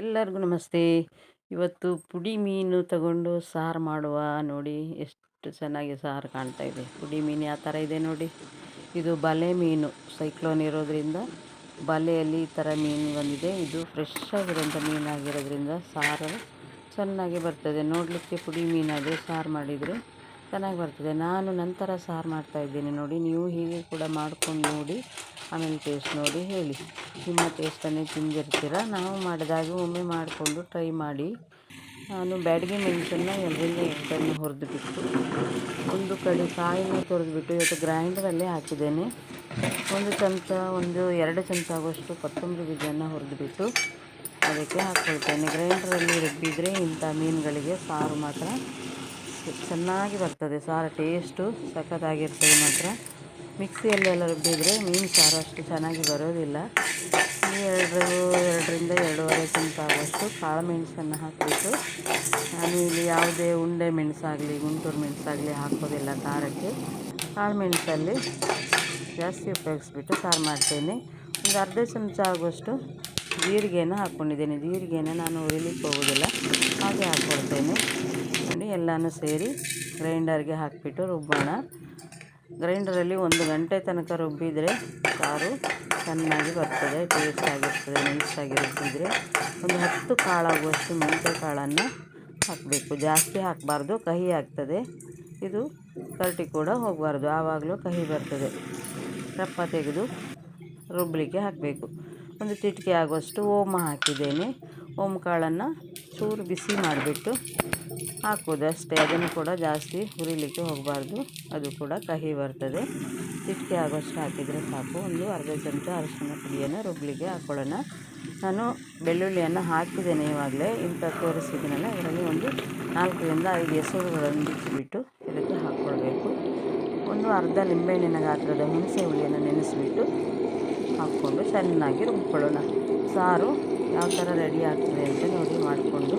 ಎಲ್ಲರಿಗೂ ನಮಸ್ತೆ. ಇವತ್ತು ಪುಡಿ ಮೀನು ತಗೊಂಡು ಸಾರು ಮಾಡುವ. ನೋಡಿ ಎಷ್ಟು ಚೆನ್ನಾಗಿ ಸಾರು ಕಾಣ್ತಾ ಇದೆ. ಪುಡಿ ಮೀನು ಯಾವ ಥರ ಇದೆ ನೋಡಿ. ಇದು ಬಲೆ ಮೀನು, ಸೈಕ್ಲೋನ್ ಇರೋದ್ರಿಂದ ಬಲೆಯಲ್ಲಿ ಈ ಥರ ಮೀನು ಬಂದಿದೆ. ಇದು ಫ್ರೆಶ್ ಆಗಿರೋಂಥ ಮೀನಾಗಿರೋದ್ರಿಂದ ಸಾರು ಚೆನ್ನಾಗಿ ಬರ್ತದೆ. ನೋಡಲಿಕ್ಕೆ ಪುಡಿ ಮೀನಾದರೆ ಸಾರು ಮಾಡಿದರೆ ಚೆನ್ನಾಗಿ ಬರ್ತದೆ. ನಾನು ನಂತರ ಸಾರು ಮಾಡ್ತಾಯಿದ್ದೇನೆ ನೋಡಿ. ನೀವು ಹೀಗೆ ಕೂಡ ಮಾಡ್ಕೊಂಡು ನೋಡಿ, ಆಮೇಲೆ ಟೇಸ್ಟ್ ನೋಡಿ ಹೇಳಿ. ನಿಮ್ಮ ಟೇಸ್ಟನ್ನೇ ತಿಂದಿರ್ತೀರ. ನಾವು ಮಾಡಿದಾಗ ಒಮ್ಮೆ ಮಾಡಿಕೊಂಡು ಟ್ರೈ ಮಾಡಿ. ನಾನು ಬ್ಯಾಡಗಿ ಮೆಣಸನ್ನು 2 ಹುರಿದು ಬಿಟ್ಟು, ಒಂದು ಕಡೆ ಕಾಯಿನ ತುರಿದ್ಬಿಟ್ಟು ಇವತ್ತು ಗ್ರೈಂಡರಲ್ಲೇ ಹಾಕಿದ್ದೇನೆ. ಒಂದು 2 ಚಮಚ ಆಗುವಷ್ಟು ಕೊತ್ತಂಬರಿ ಬೀಜವನ್ನು ಹುರಿದುಬಿಟ್ಟು ಅದಕ್ಕೆ ಹಾಕ್ಕೊಳ್ತೇನೆ. ಗ್ರೈಂಡರಲ್ಲಿ ರುಬ್ಬಿದರೆ ಇಂಥ ಮೀನುಗಳಿಗೆ ಸಾರು ಮಾತ್ರ ಚೆನ್ನಾಗಿ ಬರ್ತದೆ. ಸಾರು ಟೇಸ್ಟು ಸಖತ್ತಾಗಿರ್ತದೆ ಮಾತ್ರ. ಮಿಕ್ಸಿಯಲ್ಲೆಲ್ಲ ರುಬ್ಬಿದರೆ ಮೀನು ಸಾರು ಅಷ್ಟು ಚೆನ್ನಾಗಿ ಬರೋದಿಲ್ಲ. 2ರಿಂದ 2.5 ಚಮಚ ಆಗುವಷ್ಟು ಕಾಳು ಮೆಣಸನ್ನು ಹಾಕಿಬಿಟ್ಟು, ನಾನು ಇಲ್ಲಿ ಯಾವುದೇ ಉಂಡೆ ಮೆಣಸಾಗಲಿ ಗುಂಟೂರು ಮೆಣಸಾಗಲಿ ಹಾಕೋದಿಲ್ಲ ಖಾರಕ್ಕೆ. ಕಾಳು ಮೆಣಸಲ್ಲಿ ಜಾಸ್ತಿ ಉಪಯೋಗಿಸ್ಬಿಟ್ಟು ಸಾರು ಮಾಡ್ತೇನೆ. ಒಂದು ಅರ್ಧ ಚಮಚ ಆಗುವಷ್ಟು ಜೀರಿಗೆಯನ್ನು ಹಾಕ್ಕೊಂಡಿದ್ದೇನೆ. ಜೀರಿಗೆಯನ್ನು ನಾನು ಹುರಿಲಿಕ್ಕೆ ಹೋಗೋದಿಲ್ಲ, ಹಾಗೆ ಹಾಕ್ಕೊಳ್ತೇನೆ ನೋಡಿ. ಎಲ್ಲನೂ ಸೇರಿ ಗ್ರೈಂಡರ್ಗೆ ಹಾಕಿಬಿಟ್ಟು ರುಬ್ಬೋಣ. ಗ್ರೈಂಡರಲ್ಲಿ 1 ಗಂಟೆ ತನಕ ರುಬ್ಬಿದರೆ ಸಾರು ಚೆನ್ನಾಗಿ ಬರ್ತದೆ, ಟೇಸ್ಟ್ ಆಗಿರ್ತದೆ. ನೈಸಾಗಿ ರುಬ್ಬಿದರೆ ಒಂದು 10 ಕಾಳಾಗುವಷ್ಟು ಮೆಂತ್ಯ ಕಾಳನ್ನು ಹಾಕಬೇಕು. ಜಾಸ್ತಿ ಹಾಕಬಾರ್ದು, ಕಹಿ ಆಗ್ತದೆ. ಇದು ಕರಟಿ ಕೂಡ ಹೋಗಬಾರ್ದು, ಆವಾಗಲೂ ಕಹಿ ಬರ್ತದೆ. ರಪ್ಪ ತೆಗೆದು ರುಬ್ಬಲಿಕ್ಕೆ ಹಾಕಬೇಕು. ಒಂದು ಚಿಟಿಕೆ ಆಗುವಷ್ಟು ಓಮ ಹಾಕಿದ್ದೇನೆ. ಓಮ್ ಕಾಳನ್ನು ಚೂರು ಬಿಸಿ ಮಾಡಿಬಿಟ್ಟು ಹಾಕೋದು ಅಷ್ಟೇ. ಅದನ್ನು ಕೂಡ ಜಾಸ್ತಿ ಹುರಿಲಿಕ್ಕೆ ಹೋಗಬಾರ್ದು, ಅದು ಕೂಡ ಕಹಿ ಬರ್ತದೆ. ಚಿಟಿಕೆ ಆಗೋಷ್ಟು ಹಾಕಿದರೆ ಸಾಕು. ಒಂದು ಅರ್ಧ ಚಮಚ ಅರಿಶಿನ ಪುಡಿಯನ್ನು ರುಬ್ಬಲಿಕ್ಕೆ ಹಾಕ್ಕೊಳ್ಳೋಣ. ನಾನು ಬೆಳ್ಳುಳ್ಳಿಯನ್ನು ಹಾಕಿದ್ದೇನೆ ಇವಾಗಲೇ, ಇಂಥ ತೋರಿಸಿದ್ದೀನಲ್ಲ. ಇದರಲ್ಲಿ ಒಂದು 4ರಿಂದ 5 ಎಸರುಗಳನ್ನು ಬಿಚ್ಚಿಬಿಟ್ಟು ಇದಕ್ಕೆ ಹಾಕ್ಕೊಳ್ಬೇಕು. ಒಂದು ಅರ್ಧ ಲಿಂಬೆಹಣ್ಣಿನ ಗಾತ್ರದ ಹುಣಸೆ ಹುಳಿಯನ್ನು ನೆನೆಸಿಬಿಟ್ಟು ಹಾಕ್ಕೊಂಡು ಚೆನ್ನಾಗಿ ರುಬ್ಕೊಳ್ಳೋಣ. ಸಾರು ಯಾವ ಥರ ರೆಡಿ ಆಗ್ತದೆ ಅಂತ ನೋಡಿ ಮಾಡಿಕೊಂಡು.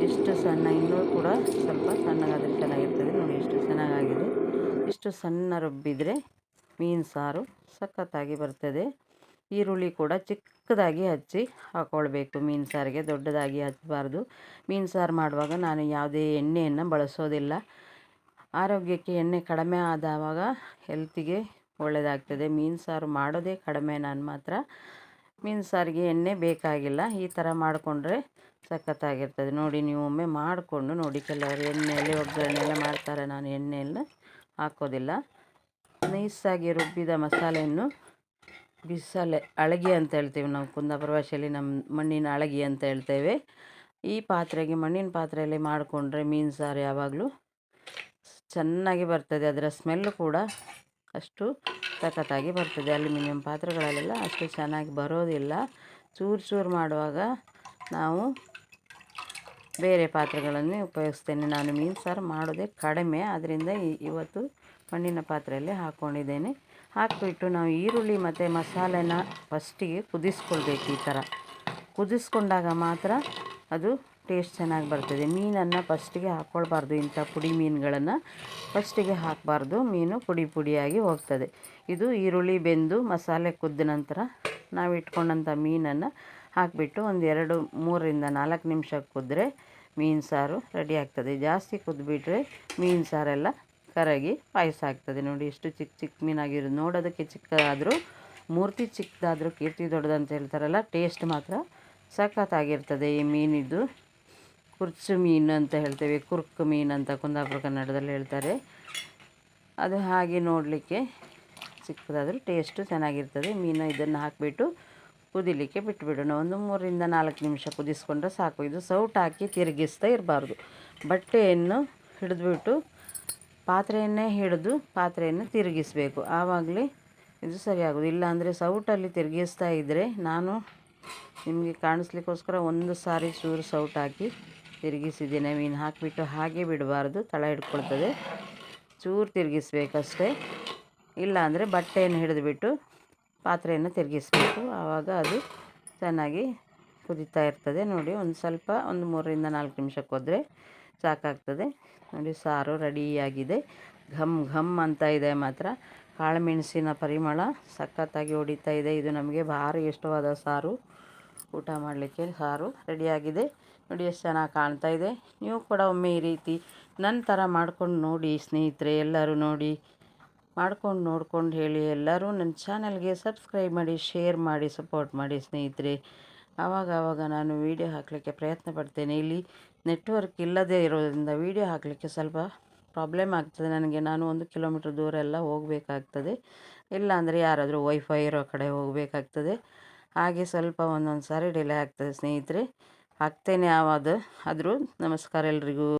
ಇಷ್ಟು ಸಣ್ಣ, ಇನ್ನೂ ಕೂಡ ಸ್ವಲ್ಪ ಸಣ್ಣಗಾದರೆ ಚೆನ್ನಾಗಿರ್ತದೆ ನೋಡಿ. ಇಷ್ಟು ಚೆನ್ನಾಗಾಗಿದೆ. ಇಷ್ಟು ಸಣ್ಣ ರುಬ್ಬಿದರೆ ಮೀನು ಸಾರು ಸಖತ್ತಾಗಿ ಬರ್ತದೆ. ಈರುಳ್ಳಿ ಕೂಡ ಚಿಕ್ಕದಾಗಿ ಹಚ್ಚಿ ಹಾಕ್ಕೊಳ್ಬೇಕು ಮೀನು ಸಾರಿಗೆ, ದೊಡ್ಡದಾಗಿ ಹಚ್ಚಬಾರ್ದು. ಮೀನು ಸಾರು ಮಾಡುವಾಗ ನಾನು ಯಾವುದೇ ಎಣ್ಣೆಯನ್ನು ಬಳಸೋದಿಲ್ಲ. ಆರೋಗ್ಯಕ್ಕೆ ಎಣ್ಣೆ ಕಡಿಮೆ ಆದವಾಗ ಹೆಲ್ತಿಗೆ ಒಳ್ಳೆಯದಾಗ್ತದೆ. ಮೀನು ಸಾರು ಮಾಡೋದೇ ಕಡಿಮೆ ನಾನು ಮಾತ್ರ. ಮೀನು ಸಾರಿಗೆ ಎಣ್ಣೆ ಬೇಕಾಗಿಲ್ಲ. ಈ ಥರ ಮಾಡಿಕೊಂಡ್ರೆ ಸಖತ್ತಾಗಿರ್ತದೆ ನೋಡಿ. ನೀವು ಒಮ್ಮೆ ಮಾಡಿಕೊಂಡು ನೋಡಿ. ಕೆಲವರು ಎಣ್ಣೆಯಲ್ಲಿ ಒಗ್ಗರಣೆ ಎಲ್ಲ ಮಾಡ್ತಾರೆ, ನಾನು ಎಣ್ಣೆಯೆಲ್ಲ ಹಾಕೋದಿಲ್ಲ. ನೈಸಾಗಿ ರುಬ್ಬಿದ ಮಸಾಲೆಯನ್ನು ಬಿಸಲೆ ಅಳಗಿ ಅಂತ ಹೇಳ್ತೇವೆ ನಾವು ಕುಂದಾಪುರ ಭಾಷೆಯಲ್ಲಿ, ನಮ್ಮ ಮಣ್ಣಿನ ಅಳಗಿ ಅಂತ ಹೇಳ್ತೇವೆ. ಈ ಪಾತ್ರೆಗೆ, ಮಣ್ಣಿನ ಪಾತ್ರೆಯಲ್ಲಿ ಮಾಡಿಕೊಂಡ್ರೆ ಮೀನು ಸಾರು ಯಾವಾಗಲೂ ಚೆನ್ನಾಗಿ ಬರ್ತದೆ. ಅದರ ಸ್ಮೆಲ್ಲು ಕೂಡ ಅಷ್ಟು ಸಖತ್ತಾಗಿ ಬರ್ತದೆ. ಅಲ್ಯೂಮಿನಿಯಂ ಪಾತ್ರೆಗಳಲ್ಲೆಲ್ಲ ಅಷ್ಟು ಚೆನ್ನಾಗಿ ಬರೋದಿಲ್ಲ. ಚೂರು ಮಾಡುವಾಗ ನಾವು ಬೇರೆ ಪಾತ್ರೆಗಳನ್ನೇ ಉಪಯೋಗಿಸ್ತೇನೆ. ನಾನು ಮೀನು ಸಾರು ಮಾಡೋದೇ ಕಡಿಮೆ, ಅದರಿಂದ ಇವತ್ತು ಮಣ್ಣಿನ ಪಾತ್ರೆಯಲ್ಲಿ ಹಾಕ್ಕೊಂಡಿದ್ದೇನೆ. ಹಾಕಿಬಿಟ್ಟು ನಾವು ಈರುಳ್ಳಿ ಮತ್ತು ಮಸಾಲೆನ ಫಸ್ಟಿಗೆ ಕುದಿಸ್ಕೊಳ್ಬೇಕು. ಈ ಥರ ಕುದಿಸ್ಕೊಂಡಾಗ ಮಾತ್ರ ಅದು ಟೇಸ್ಟ್ ಚೆನ್ನಾಗಿ ಬರ್ತದೆ. ಮೀನನ್ನು ಫಸ್ಟಿಗೆ ಹಾಕ್ಕೊಳ್ಬಾರ್ದು. ಇಂಥ ಪುಡಿ ಮೀನುಗಳನ್ನು ಫಸ್ಟಿಗೆ ಹಾಕಬಾರ್ದು, ಮೀನು ಪುಡಿಯಾಗಿ ಹೋಗ್ತದೆ. ಇದು ಈರುಳ್ಳಿ ಬೆಂದು ಮಸಾಲೆ ಕುದ್ದ ನಂತರ ನಾವು ಇಟ್ಕೊಂಡಂಥ ಮೀನನ್ನು ಹಾಕಿಬಿಟ್ಟು ಒಂದು 3ರಿಂದ 4 ನಿಮಿಷ ಕುದ್ರೆ ಮೀನು ಸಾರು ರೆಡಿ ಆಗ್ತದೆ. ಜಾಸ್ತಿ ಕುದ್ಬಿಟ್ರೆ ಮೀನು ಸಾರೆಲ್ಲ ಕರಗಿ ಪಾಯಸ ಆಗ್ತದೆ ನೋಡಿ. ಇಷ್ಟು ಚಿಕ್ಕ ಮೀನಾಗಿರೋದು, ನೋಡೋದಕ್ಕೆ ಚಿಕ್ಕದಾದರೂ ಮೂರ್ತಿ ಚಿಕ್ಕದಾದರೂ ಕೀರ್ತಿ ದೊಡ್ಡದಂತ ಹೇಳ್ತಾರಲ್ಲ, ಟೇಸ್ಟ್ ಮಾತ್ರ ಸಖತ್ತಾಗಿರ್ತದೆ. ಈ ಮೀನಿದ್ದು ಕುರ್ಚು ಮೀನು ಅಂತ ಹೇಳ್ತೇವೆ, ಕುರ್ಕು ಮೀನು ಅಂತ ಕುಂದಾಪುರ ಕನ್ನಡದಲ್ಲಿ ಹೇಳ್ತಾರೆ. ಅದು ಹಾಗೆ ನೋಡಲಿಕ್ಕೆ ಚಿಕ್ಕದಾದರೂ ಟೇಸ್ಟು ಚೆನ್ನಾಗಿರ್ತದೆ ಮೀನು. ಇದನ್ನು ಹಾಕಿಬಿಟ್ಟು ಕುದಿಲಿಕ್ಕೆ ಬಿಟ್ಟುಬಿಡೋಣ. ಒಂದು 3ರಿಂದ 4 ನಿಮಿಷ ಕುದಿಸ್ಕೊಂಡ್ರೆ ಸಾಕು. ಇದು ಸೌಟ್ ಹಾಕಿ ತಿರುಗಿಸ್ತಾ ಇರಬಾರ್ದು. ಬಟ್ಟೆಯನ್ನು ಹಿಡಿದ್ಬಿಟ್ಟು ಪಾತ್ರೆಯನ್ನು ತಿರುಗಿಸಬೇಕು, ಆವಾಗಲೇ ಇದು ಸರಿಯಾಗೋದು. ಇಲ್ಲಾಂದರೆ ಸೌಟಲ್ಲಿ ತಿರುಗಿಸ್ತಾ ಇದ್ದರೆ, ನಾನು ನಿಮಗೆ ಕಾಣಿಸ್ಲಿಕ್ಕೋಸ್ಕರ ಒಂದು ಸಾರಿ ಚೂರು ಸೌಟ್ ಹಾಕಿ ತಿರುಗಿಸಿದ್ದೇನೆ. ಮೀನು ಹಾಕಿಬಿಟ್ಟು ಹಾಗೆ ಬಿಡಬಾರ್ದು, ತಳ ಹಿಡ್ಕೊಳ್ತದೆ. ಚೂರು ತಿರುಗಿಸ್ಬೇಕಷ್ಟೇ. ಇಲ್ಲಾಂದರೆ ಬಟ್ಟೆಯನ್ನು ಹಿಡಿದುಬಿಟ್ಟು ಪಾತ್ರೆಯನ್ನು ತಿರುಗಿಸ್ಬೇಕು, ಆವಾಗ ಅದು ಚೆನ್ನಾಗಿ ಕುದೀತಾ ಇರ್ತದೆ ನೋಡಿ. ಒಂದು 3ರಿಂದ 4 ನಿಮಿಷಕ್ಕೆ ಹೋದರೆ ಸಾಕಾಗ್ತದೆ ನೋಡಿ. ಸಾರು ರೆಡಿಯಾಗಿದೆ. ಘಮ್ ಘಮ್ ಅಂತ ಇದೆ ಮಾತ್ರ. ಕಾಳುಮೆಣಸಿನ ಪರಿಮಳ ಸಖತ್ತಾಗಿ ಹೊಡಿತಾ ಇದೆ. ಇದು ನಮಗೆ ಭಾರಿ ಇಷ್ಟವಾದ ಸಾರು. ಊಟ ಮಾಡಲಿಕ್ಕೆ ಸಾರು ರೆಡಿಯಾಗಿದೆ. ನೋಡಿ ಎಷ್ಟು ಚೆನ್ನಾಗಿ ಕಾಣ್ತಾ ಇದೆ. ನೀವು ಕೂಡ ಒಮ್ಮೆ ಈ ರೀತಿ ನನ್ನ ಥರ ಮಾಡ್ಕೊಂಡು ನೋಡಿ ಸ್ನೇಹಿತರೆ. ಎಲ್ಲರೂ ನೋಡಿ ಮಾಡ್ಕೊಂಡು ನೋಡ್ಕೊಂಡು ಹೇಳಿ. ಎಲ್ಲರೂ ನನ್ನ ಚಾನಲ್ಗೆ ಸಬ್ಸ್ಕ್ರೈಬ್ ಮಾಡಿ, ಶೇರ್ ಮಾಡಿ, ಸಪೋರ್ಟ್ ಮಾಡಿ ಸ್ನೇಹಿತರೆ. ಆವಾಗ ನಾನು ವೀಡಿಯೋ ಹಾಕಲಿಕ್ಕೆ ಪ್ರಯತ್ನ ಪಡ್ತೇನೆ. ಇಲ್ಲಿ ನೆಟ್ವರ್ಕ್ ಇಲ್ಲದೇ ಇರೋದ್ರಿಂದ ವೀಡಿಯೋ ಹಾಕಲಿಕ್ಕೆ ಸ್ವಲ್ಪ ಪ್ರಾಬ್ಲಮ್ ಆಗ್ತದೆ ನನಗೆ. ನಾನು 1 ಕಿಲೋಮೀಟ್ರ್ ದೂರ ಎಲ್ಲ ಹೋಗಬೇಕಾಗ್ತದೆ. ಇಲ್ಲಾಂದರೆ ಯಾರಾದರೂ ವೈಫೈ ಇರೋ ಕಡೆ ಹೋಗಬೇಕಾಗ್ತದೆ. ಹಾಗೆ ಸ್ವಲ್ಪ ಒಂದೊಂದು ಸಾರಿ ಡಿಲೇ ಆಗ್ತದೆ ಸ್ನೇಹಿತರೆ. ಹಾಕ್ತೇನೆ ಆದರೂ. ನಮಸ್ಕಾರ ಎಲ್ರಿಗೂ.